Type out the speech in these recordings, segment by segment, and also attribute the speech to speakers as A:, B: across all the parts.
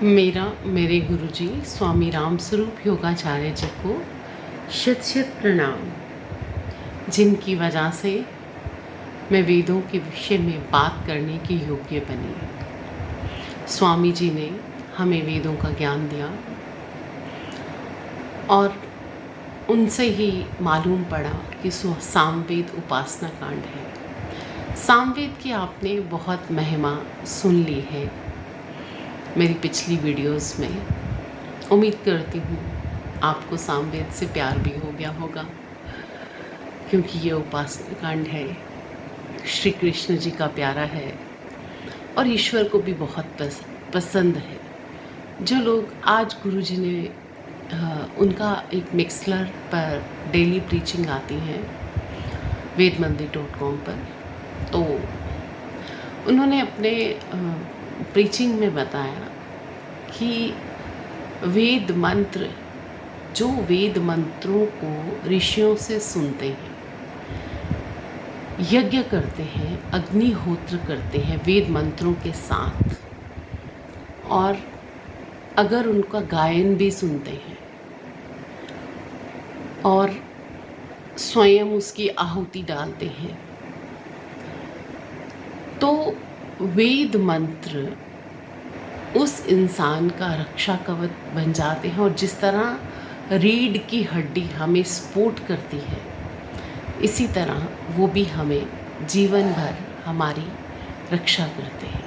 A: मेरे गुरुजी स्वामी रामस्वरूप योगाचार्य जी को शत शत प्रणाम, जिनकी वजह से मैं वेदों के विषय में बात करने की योग्य बनी। स्वामी जी ने हमें वेदों का ज्ञान दिया और उनसे ही मालूम पड़ा कि सामवेद उपासना कांड है। सामवेद की आपने बहुत महिमा सुन ली है मेरी पिछली वीडियोस में। उम्मीद करती हूँ आपको सामवेद से प्यार भी हो गया होगा, क्योंकि ये उपासना कांड है, श्री कृष्ण जी का प्यारा है और ईश्वर को भी बहुत पसंद है। जो लोग आज गुरु जी ने उनका एक मिक्सलर पर डेली प्रीचिंग आती हैं vedmandir.com पर, तो उन्होंने अपने प्रीचिंग में बताया कि वेद मंत्र, जो वेद मंत्रों को ऋषियों से सुनते हैं, यज्ञ करते हैं, अग्निहोत्र करते हैं वेद मंत्रों के साथ, और अगर उनका गायन भी सुनते हैं और स्वयं उसकी आहुति डालते हैं, तो वेद मंत्र उस इंसान का रक्षा कवच बन जाते हैं। और जिस तरह रीढ़ की हड्डी हमें सपोर्ट करती है, इसी तरह वो भी हमें जीवन भर हमारी रक्षा करते हैं,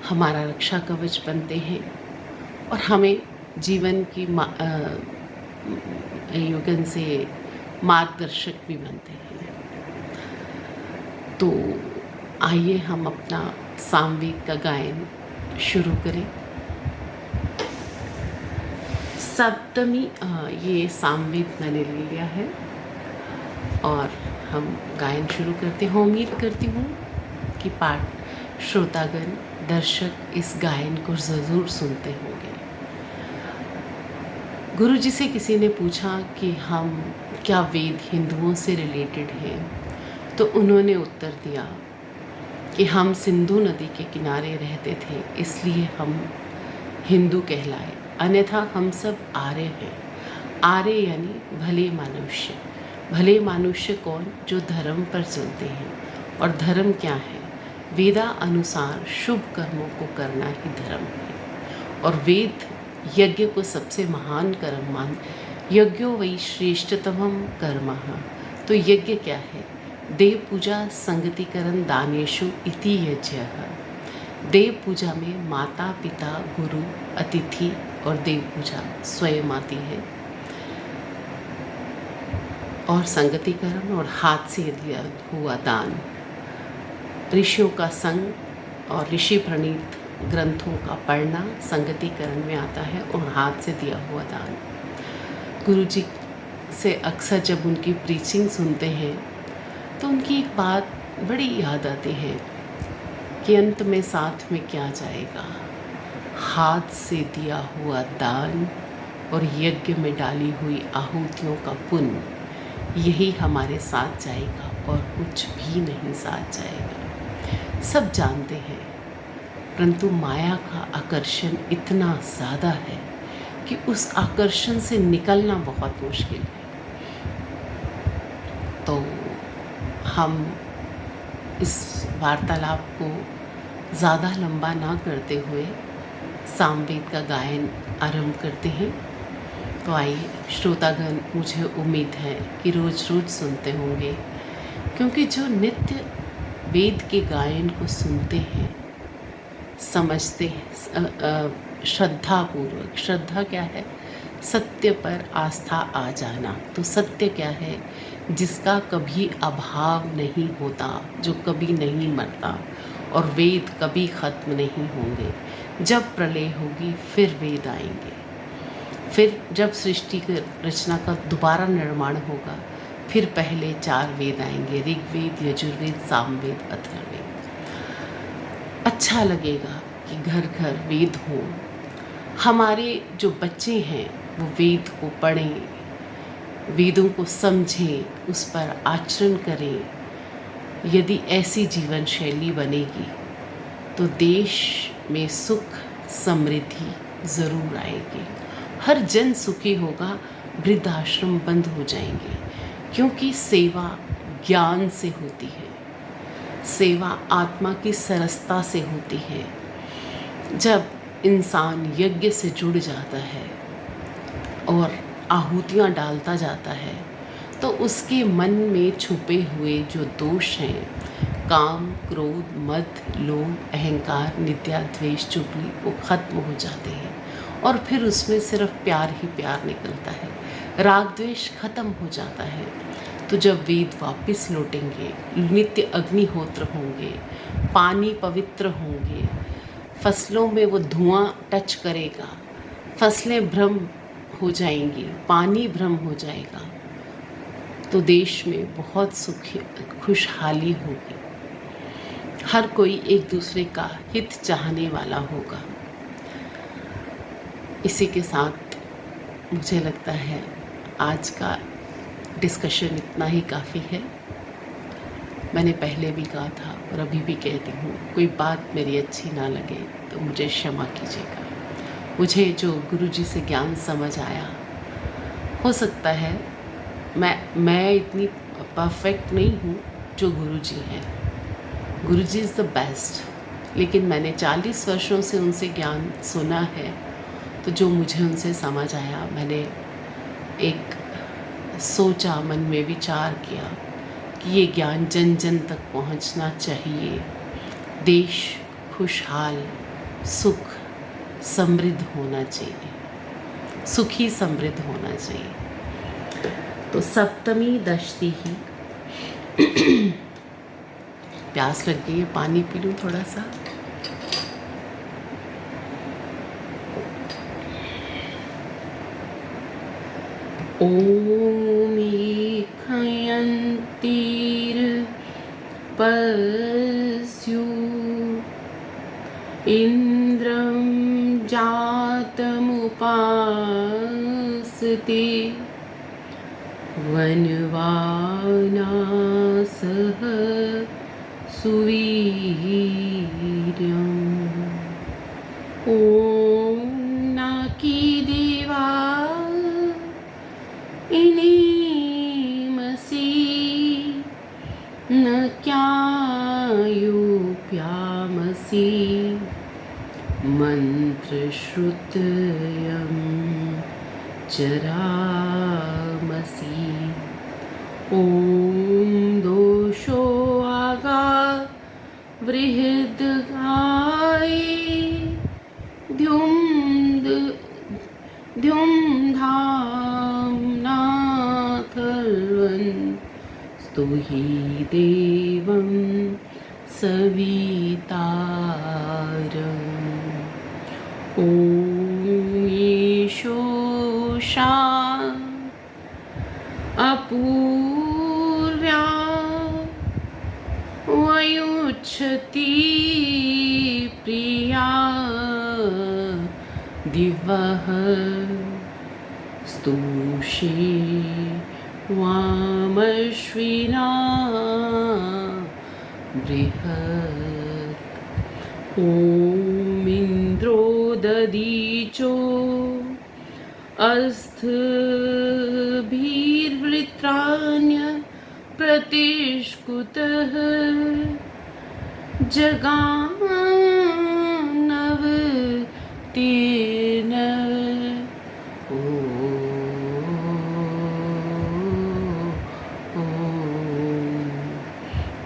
A: हमारा रक्षा कवच बनते हैं और हमें जीवन की युगन से मार्गदर्शक भी बनते हैं। तो आइए हम अपना सामवेद का गायन शुरू करें। सप्तमी ये सामवेद मैंने ले लिया है और हम गायन शुरू करते हैं। उम्मीद करती हूँ कि पाठ श्रोतागण दर्शक इस गायन को ज़रूर सुनते होंगे। गुरु जी से किसी ने पूछा कि हम क्या वेद हिंदुओं से रिलेटेड हैं, तो उन्होंने उत्तर दिया कि हम सिंधु नदी के किनारे रहते थे, इसलिए हम हिंदू कहलाए, अन्यथा हम सब आर्य हैं। आर्य यानी भले मनुष्य। भले मनुष्य कौन? जो धर्म पर चलते हैं। और धर्म क्या है? वेदा अनुसार शुभ कर्मों को करना ही धर्म है। और वेद यज्ञ को सबसे महान कर्म मान, यज्ञो वै श्रेष्ठतमं कर्मः। तो यज्ञ क्या है? देव पूजा संगतिकरण दानेशु इति यज्ञः। देव पूजा में माता पिता गुरु अतिथि और देव पूजा स्वयं आती है, और संगतिकरण और हाथ से दिया हुआ दान, ऋषियों का संग और ऋषि प्रणीत ग्रंथों का पढ़ना संगतिकरण में आता है, और हाथ से दिया हुआ दान। गुरु जी से अक्सर जब उनकी प्रीचिंग सुनते हैं तो उनकी एक बात बड़ी याद आती है कि अंत में साथ में क्या जाएगा? हाथ से दिया हुआ दान और यज्ञ में डाली हुई आहुतियों का पुण्य, यही हमारे साथ जाएगा और कुछ भी नहीं साथ जाएगा। सब जानते हैं, परंतु माया का आकर्षण इतना ज़्यादा है कि उस आकर्षण से निकलना बहुत मुश्किल है। तो हम इस वार्तालाप को ज़्यादा लंबा ना करते हुए सामवेद का गायन आरंभ करते हैं। तो आइए श्रोतागण, मुझे उम्मीद है कि रोज़ रोज़ सुनते होंगे, क्योंकि जो नित्य वेद के गायन को सुनते हैं, समझते हैं श्रद्धापूर्वक। श्रद्धा क्या है? सत्य पर आस्था आ जाना। तो सत्य क्या है? जिसका कभी अभाव नहीं होता, जो कभी नहीं मरता, और वेद कभी ख़त्म नहीं होंगे। जब प्रलय होगी फिर वेद आएंगे, फिर जब सृष्टि की रचना का दोबारा निर्माण होगा, फिर पहले 4 वेद आएंगे, ऋग्वेद, यजुर्वेद, सामवेद, अथर्ववेद। अच्छा लगेगा कि घर घर वेद हो। हमारे जो बच्चे हैं वो वेद को पढ़ें, वेदों को समझें, उस पर आचरण करें। यदि ऐसी जीवन शैली बनेगी तो देश में सुख समृद्धि ज़रूर आएगी। हर जन सुखी होगा, वृद्धाश्रम बंद हो जाएंगे, क्योंकि सेवा ज्ञान से होती है, सेवा आत्मा की सरसता से होती है। जब इंसान यज्ञ से जुड़ जाता है और आहुतियाँ डालता जाता है, तो उसके मन में छुपे हुए जो दोष हैं, काम, क्रोध, मद, लोभ, अहंकार, निद्रा, द्वेष, चुगली, वो खत्म हो जाते हैं और फिर उसमें सिर्फ प्यार ही प्यार निकलता है। राग द्वेष खत्म हो जाता है। तो जब वेद वापस लौटेंगे, नित्य अग्निहोत्र होंगे, पानी पवित्र होंगे, फसलों में वो धुआं टच करेगा, फसलें भ्रम हो जाएंगी, पानी भ्रम हो जाएगा, तो देश में बहुत सुखी खुशहाली होगी। हर कोई एक दूसरे का हित चाहने वाला होगा। इसी के साथ मुझे लगता है आज का डिस्कशन इतना ही काफ़ी है। मैंने पहले भी कहा था और अभी भी कहती हूँ, कोई बात मेरी अच्छी ना लगे तो मुझे क्षमा कीजिएगा। मुझे जो गुरुजी से ज्ञान समझ आया, हो सकता है मैं इतनी परफेक्ट नहीं हूँ जो गुरुजी हैं। गुरुजी इज़ द बेस्ट, लेकिन मैंने 40 वर्षों से उनसे ज्ञान सुना है, तो जो मुझे उनसे समझ आया, मैंने एक सोचा, मन में विचार किया कि ये ज्ञान जन जन तक पहुंचना चाहिए। देश खुशहाल, सुख समृद्ध होना चाहिए, सुखी समृद्ध होना चाहिए। तो सप्तमी दशती ही प्यास लग गई है, पानी पी लूँ थोड़ा सा। ओम खयंतीर पस्यु इंद्रम जातमुपासते वनवानासः सुवीर्यम्। ओम नाकी देवा इनेमसि न क्यायोप्यामसि मंत्रश्रुतयं चरामसि। ओम दोषो आगा वृहद्गाय द्युम्धाम्ना खल्वन् स्तुहि देवं सवितारम्। ओम ईशोषा अपूर्व्या वयुच्छति प्रिया दिवः स्तुषे वामश्विना बृहत्। ओम इंद्रो ददीचो अस्थभिर्वृत्राण्य प्रतिष्कुतः जगानव तेन।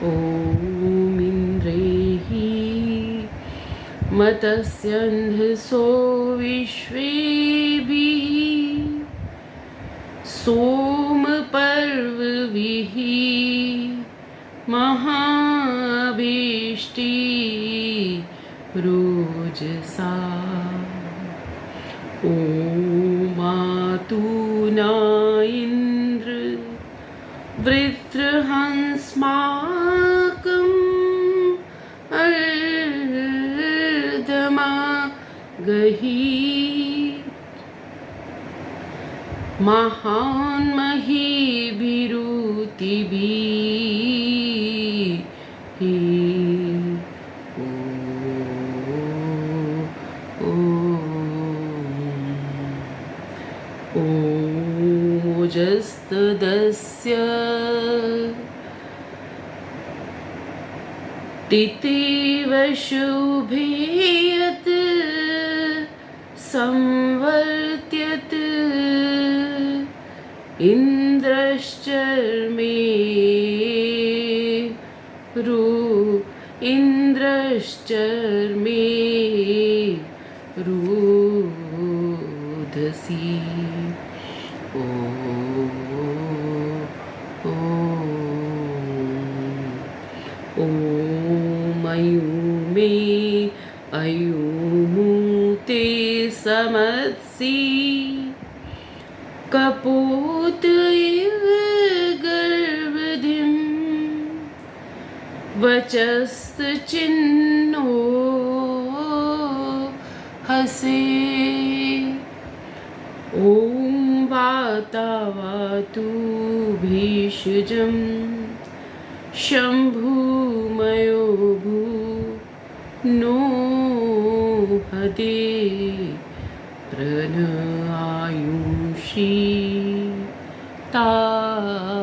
A: ओम इंद्रैहि मतस्यन्धसो विश्वेभिः सोमपर्वभिः महाभीष्टि रोजसा। ओम मातुना इंद्र वृत्रहंस्माकम् अर्धमा गही महान् महीभिरुतिभिः। तदस्य तिथिवशुभियत् संवर्त्यत् इन्द्रश्चर्मे रोदसी। ॐ अयुमे अयुमुते समत्सि कपोत इव गर्वधिं वचस्तचिन्नो हसे। ॐ वातावातु भीषजं शम्भुमयो भू नो हदे प्रणआयुषी तारिषत्।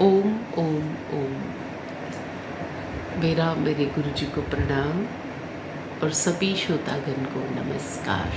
A: ओम ओम ओम। मेरा मेरे गुरु जी को प्रणाम और सभी श्रोतागण को नमस्कार।